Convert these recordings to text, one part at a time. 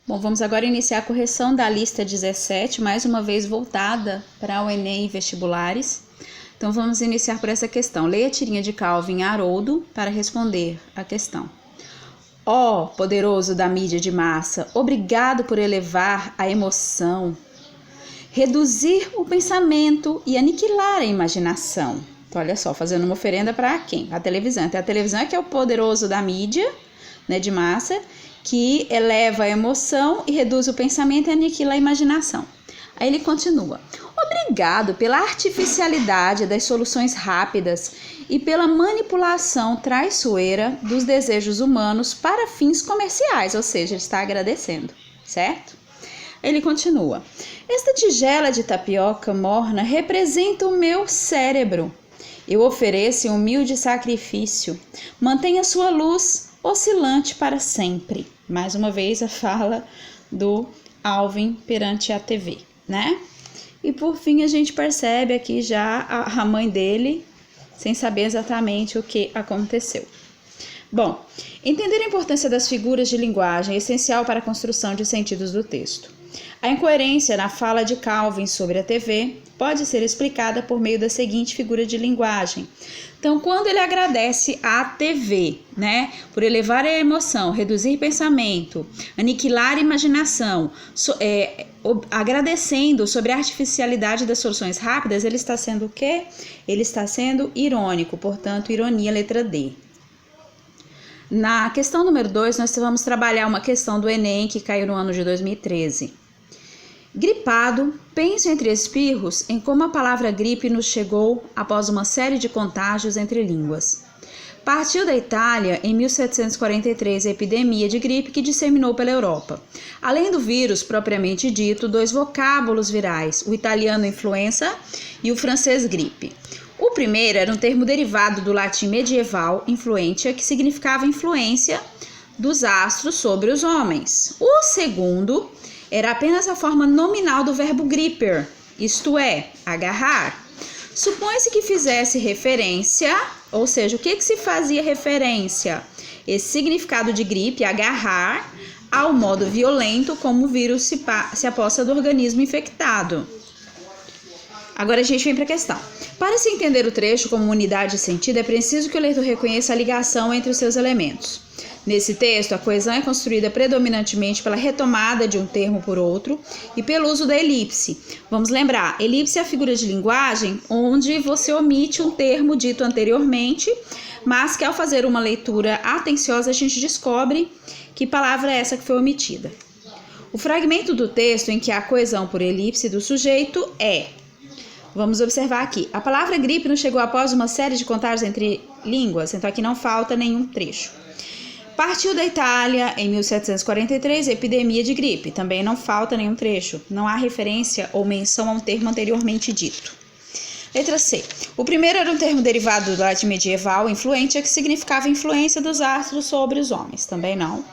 Bom, vamos agora iniciar a correção da lista 17, mais uma vez voltada para o Enem e vestibulares. Então vamos iniciar por essa questão. Leia a tirinha de Calvin Haroldo para responder a questão. Ó, poderoso da mídia de massa, obrigado por elevar a emoção, reduzir o pensamento e aniquilar a imaginação. Então, olha só, fazendo uma oferenda para quem? A televisão. Então, a televisão é que é o poderoso da mídia, né, de massa, que eleva a emoção e reduz o pensamento e aniquila a imaginação. Aí ele continua. Obrigado pela artificialidade das soluções rápidas e pela manipulação traiçoeira dos desejos humanos para fins comerciais, ou seja, ele está agradecendo, certo? Ele continua. Esta tigela de tapioca morna representa o meu cérebro. Eu ofereço um humilde sacrifício. Mantenha sua luz oscilante para sempre. Mais uma vez a fala do Alvin perante a TV, né? E por fim a gente percebe aqui já a mãe dele, sem saber exatamente o que aconteceu. Bom, entender a importância das figuras de linguagem é essencial para a construção de sentidos do texto. A incoerência na fala de Calvin sobre a TV pode ser explicada por meio da seguinte figura de linguagem. Então, quando ele agradece à TV, né, por elevar a emoção, reduzir pensamento, aniquilar a imaginação, agradecendo sobre a artificialidade das soluções rápidas, ele está sendo o quê? Ele está sendo irônico, portanto, ironia, letra D. Na questão número 2, nós vamos trabalhar uma questão do Enem que caiu no ano de 2013. Gripado, penso entre espirros em como a palavra gripe nos chegou após uma série de contágios entre línguas. Partiu da Itália em 1743 a epidemia de gripe que disseminou pela Europa. Além do vírus propriamente dito, dois vocábulos virais, o italiano influenza e o francês gripe. O primeiro era um termo derivado do latim medieval influentia, que significava influência dos astros sobre os homens. O segundo era apenas a forma nominal do verbo gripper, isto é, agarrar. Supõe-se que fizesse referência, ou seja, o que se fazia referência? Esse significado de gripe, agarrar, ao modo violento como o vírus se aposta do organismo infectado. Agora a gente vem para a questão. Para se entender o trecho como unidade de sentido, é preciso que o leitor reconheça a ligação entre os seus elementos. Nesse texto, a coesão é construída predominantemente pela retomada de um termo por outro e pelo uso da elipse. Vamos lembrar, elipse é a figura de linguagem onde você omite um termo dito anteriormente, mas que ao fazer uma leitura atenciosa a gente descobre que palavra é essa que foi omitida. O fragmento do texto em que há coesão por elipse do sujeito é... Vamos observar aqui. A palavra gripe nos chegou após uma série de contágios entre línguas, então aqui não falta nenhum trecho. Partiu da Itália em 1743 a epidemia de gripe, também não falta nenhum trecho. Não há referência ou menção a um termo anteriormente dito. Letra C. O primeiro era um termo derivado do latim medieval, influentia, que significava influência dos astros sobre os homens, também não.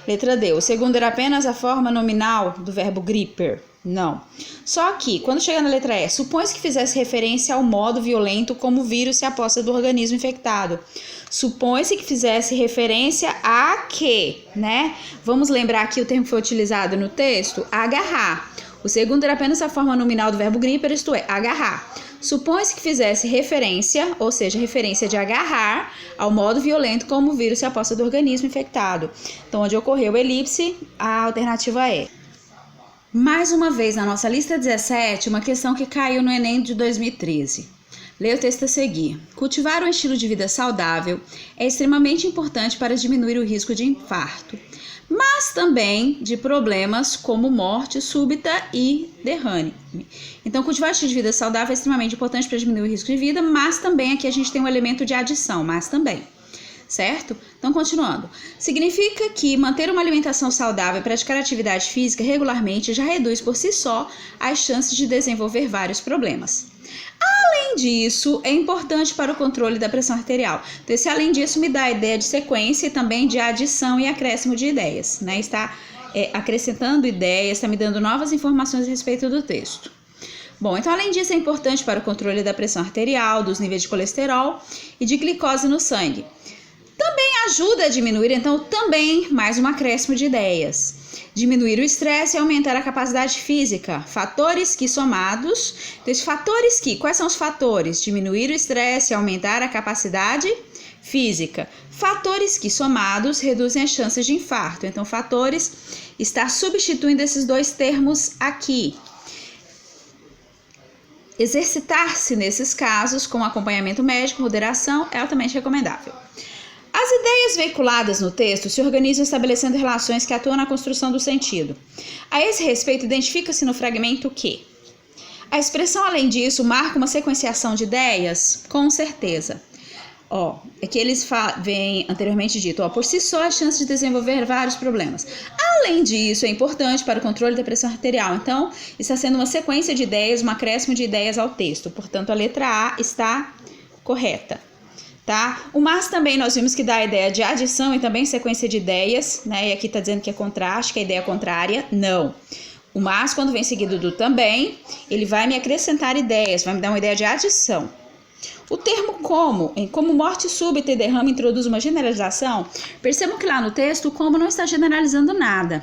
Letra D. O segundo era apenas a forma nominal do verbo gripper. Não. Só que, quando chega na letra E, supõe-se que fizesse referência ao modo violento como o vírus se aposta do organismo infectado. Supõe-se que fizesse referência a quê, né? Vamos lembrar que o termo foi utilizado no texto? Agarrar. O segundo era apenas a forma nominal do verbo gripper, isto é, agarrar. Supõe-se que fizesse referência, ou seja, referência de agarrar, ao modo violento como o vírus se aposta do organismo infectado. Então, onde ocorreu elipse, a alternativa é. Mais uma vez, na nossa lista 17, uma questão que caiu no Enem de 2013. Leia o texto a seguir. Cultivar um estilo de vida saudável é extremamente importante para diminuir o risco de infarto, mas também de problemas como morte súbita e derrame. Então, cultivar um estilo de vida saudável é extremamente importante para diminuir o risco de vida, mas também aqui a gente tem um elemento de adição, mas também. Certo? Então, continuando. Significa que manter uma alimentação saudável e praticar atividade física regularmente já reduz por si só as chances de desenvolver vários problemas. Além disso, é importante para o controle da pressão arterial. Então, esse além disso me dá a ideia de sequência e também de adição e acréscimo de ideias, né? Está acrescentando ideias, está me dando novas informações a respeito do texto. Bom, então além disso é importante para o controle da pressão arterial, dos níveis de colesterol e de glicose no sangue. Também ajuda a diminuir, então, também mais um acréscimo de ideias. diminuir o estresse e aumentar a capacidade física. Fatores que somados. Então, fatores que, quais são os fatores? Diminuir o estresse e aumentar a capacidade física. Fatores que somados reduzem as chances de infarto. Então, fatores está substituindo esses dois termos aqui. Exercitar-se nesses casos com acompanhamento médico, moderação, é altamente recomendável. As ideias veiculadas no texto se organizam estabelecendo relações que atuam na construção do sentido. A esse respeito, identifica-se no fragmento que a expressão, além disso, marca uma sequenciação de ideias? Com certeza. É que eles vêm anteriormente dito, por si só a chance de desenvolver vários problemas. Além disso, é importante para o controle da pressão arterial. Então, está sendo uma sequência de ideias, um acréscimo de ideias ao texto. Portanto, a letra A está correta. Tá? O mas também nós vimos que dá a ideia de adição e também sequência de ideias, né? E aqui está dizendo que é contraste, que é a ideia contrária. Não. O mas, quando vem seguido do também, ele vai me acrescentar ideias, vai me dar uma ideia de adição. O termo como, em como morte súbita e derrame introduz uma generalização. Percebam que lá no texto o como não está generalizando nada.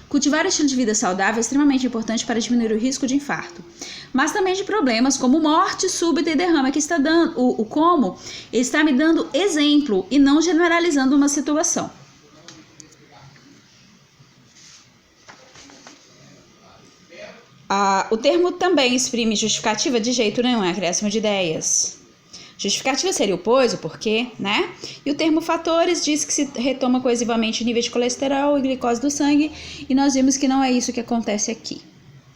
Cultivar estilo de vida saudável é extremamente importante para diminuir o risco de infarto. Mas também de problemas como morte súbita e derrame. Aqui está dando o como, ele está me dando exemplo e não generalizando uma situação. O termo também exprime justificativa de jeito nenhum, é acréscimo de ideias. Justificativa seria o pois, o porquê, né? E o termo fatores diz que se retoma coesivamente o nível de colesterol e glicose do sangue, e nós vimos que não é isso que acontece aqui.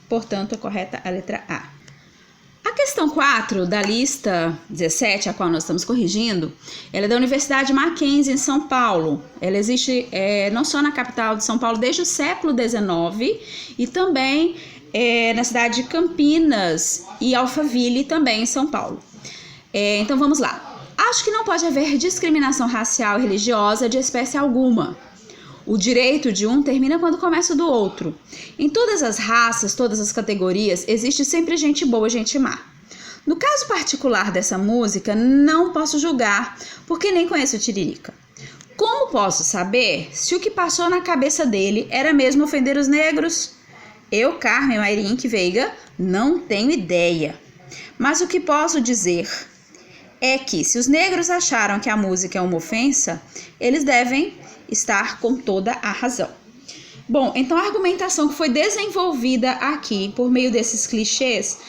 Portanto, é correta a letra A. A questão 4 da lista 17, a qual nós estamos corrigindo, ela é da Universidade Mackenzie, em São Paulo. Ela existe não só na capital de São Paulo desde o século XIX, e também na cidade de Campinas e Alphaville, também em São Paulo. Então vamos lá. Acho que não pode haver discriminação racial e religiosa de espécie alguma. O direito de um termina quando começa o do outro. Em todas as raças, todas as categorias, existe sempre gente boa e gente má. No caso particular dessa música, não posso julgar, porque nem conheço o Tiririca. Como posso saber se o que passou na cabeça dele era mesmo ofender os negros? Eu, Carmen Mayrink Veiga, não tenho ideia. Mas o que posso dizer é que se os negros acharam que a música é uma ofensa, eles devem estar com toda a razão. Bom, então a argumentação que foi desenvolvida aqui por meio desses clichês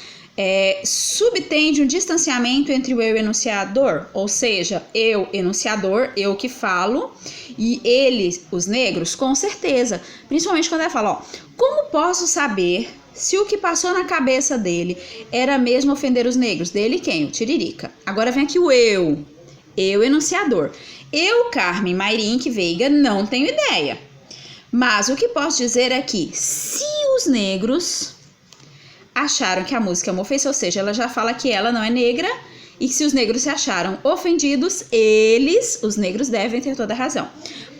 subtende um distanciamento entre o eu enunciador, ou seja, eu enunciador, eu que falo, e eles, os negros, com certeza. Principalmente quando ela fala, como posso saber se o que passou na cabeça dele era mesmo ofender os negros? Dele quem? O Tiririca. Agora vem aqui o eu enunciador. Eu, Carmen Mayrink Veiga, não tenho ideia. Mas o que posso dizer é que se os negros acharam que a música é uma ofensa, ou seja, ela já fala que ela não é negra, e que se os negros se acharam ofendidos, eles, os negros, devem ter toda a razão.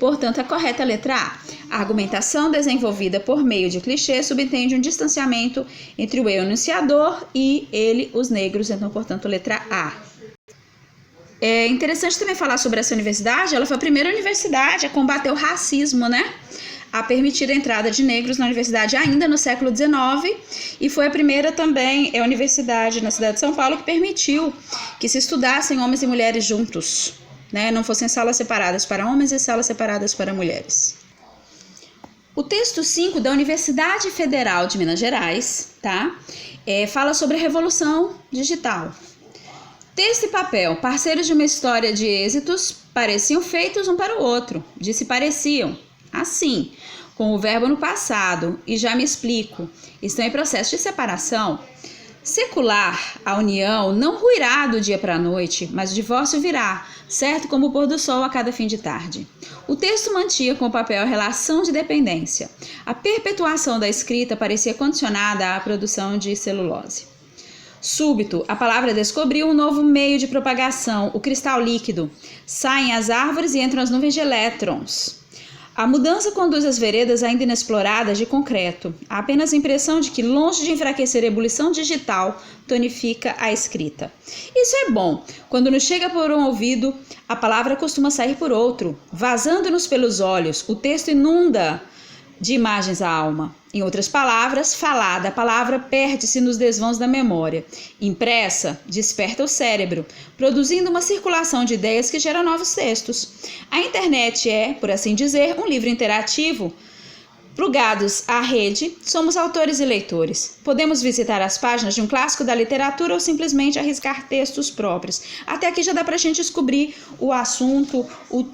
Portanto, a correta letra A. A argumentação desenvolvida por meio de clichê subentende um distanciamento entre o eu enunciador e ele, os negros. Então, portanto, letra A. É interessante também falar sobre essa universidade. Ela foi a primeira universidade a combater o racismo, né? A permitir a entrada de negros na universidade ainda no século XIX, e foi a primeira também universidade na cidade de São Paulo que permitiu que se estudassem homens e mulheres juntos, né? Não fossem salas separadas para homens e salas separadas para mulheres. O texto 5 da Universidade Federal de Minas Gerais, tá? Fala sobre a revolução digital. Texto e papel, parceiros de uma história de êxitos, pareciam feitos um para o outro. Disse pareciam. Assim, com o verbo no passado, e já me explico, estão em processo de separação. Secular, a união não ruirá do dia para a noite, mas o divórcio virá, certo como o pôr do sol a cada fim de tarde. O texto mantinha com o papel a relação de dependência. A perpetuação da escrita parecia condicionada à produção de celulose. Súbito, a palavra descobriu um novo meio de propagação, o cristal líquido. Saem as árvores e entram as nuvens de elétrons. A mudança conduz as veredas ainda inexploradas de concreto. Há apenas a impressão de que, longe de enfraquecer a ebulição digital, tonifica a escrita. Isso é bom. Quando nos chega por um ouvido, a palavra costuma sair por outro. Vazando-nos pelos olhos, o texto inunda de imagens à alma. Em outras palavras, falada, a palavra perde-se nos desvãos da memória. Impressa, desperta o cérebro, produzindo uma circulação de ideias que gera novos textos. A internet é, por assim dizer, um livro interativo. Plugados à rede, somos autores e leitores. Podemos visitar as páginas de um clássico da literatura ou simplesmente arriscar textos próprios. Até aqui já dá para a gente descobrir o assunto, o